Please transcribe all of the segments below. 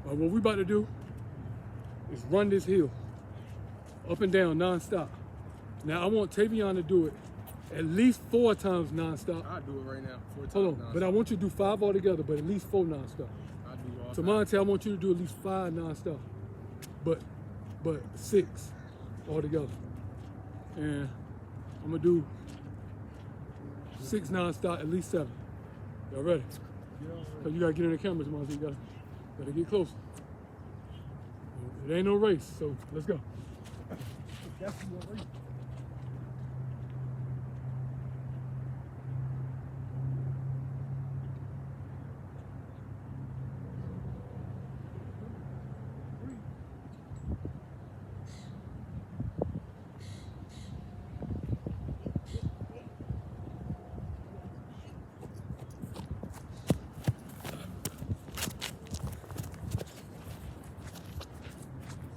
What we about to do is run this hill up and down non-stop. Now I want Tey'Vion to do it at least 4 times non-stop. I'll do it right now. 4 times Hold on, non-stop. but I want you to do 5 altogether, but at least 4 non-stop. I'll do all Timontae, I want you to do at least 5 non-stop, but 6 altogether. And I'm gonna do 6 non-stop, at least 7. Y'all ready? Cause you gotta get in the camera, Timontae. You gotta get close. It ain't no race, so let's go. Definitely a race.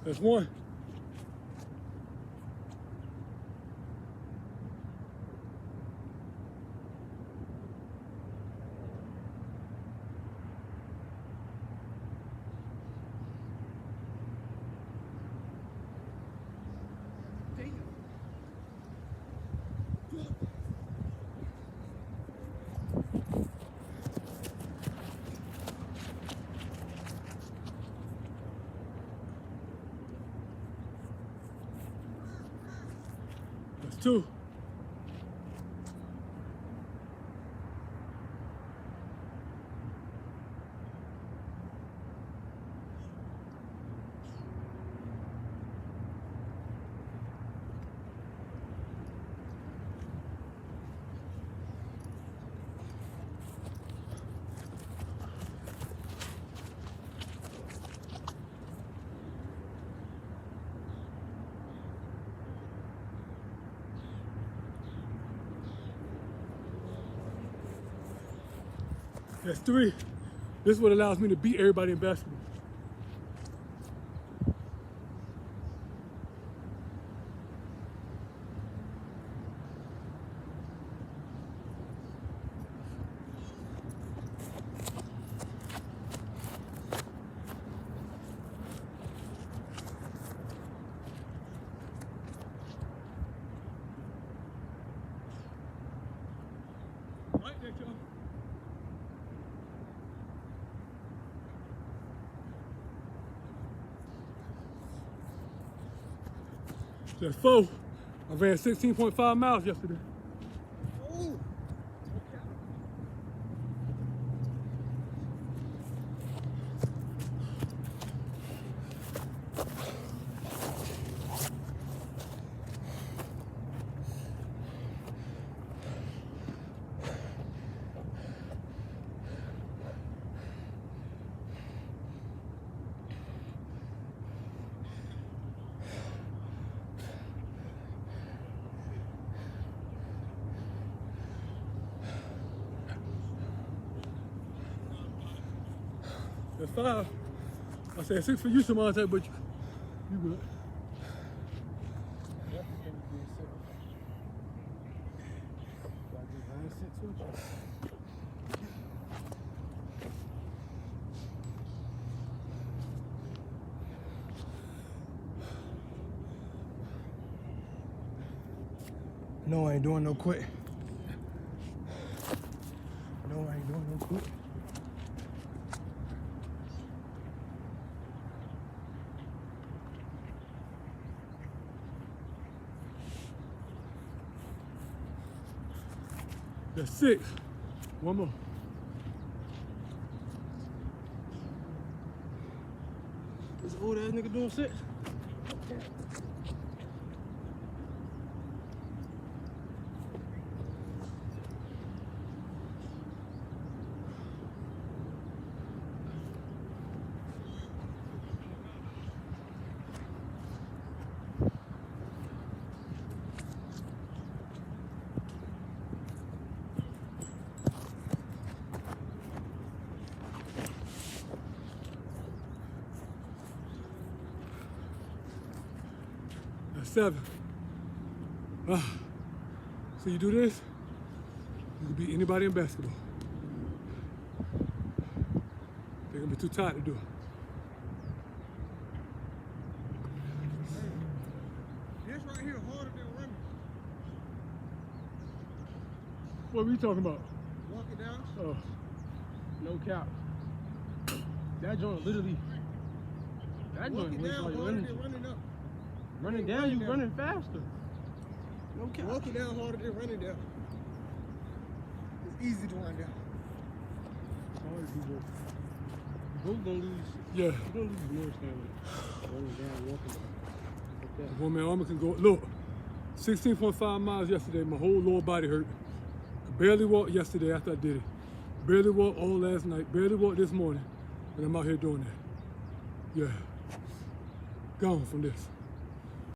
That's 1. That's 2. That's 3. This is what allows me to beat everybody in basketball. Right there, y'all. That's 4. I ran 16.5 miles yesterday. Ooh. That's 5. I said 6 for you, Timontae, but you good. No, I ain't doing no quit. No, I ain't doing no quit. That's 6. 1 more. This old ass nigga doing 6? That's 7. So you do this, you can beat anybody in basketball. They're gonna be too tired to do it. What are we talking about? Walk it down. Oh, No cap. That joint literally. That Walk joint it wastes down all your harder energy. than running up. Running down, you running faster. No cap. Walk it down harder than running down. It's easy to run down. Hard people. Both gonna lose. yeah. You're gonna lose more stamina. Running down, walking. Like that. One man armor can go. Look, 16.5 miles yesterday. My whole lower body hurt. I barely walked yesterday after I did it. Barely walked all last night. Barely walked this morning. And I'm out here doing that. Yeah. Gone from this.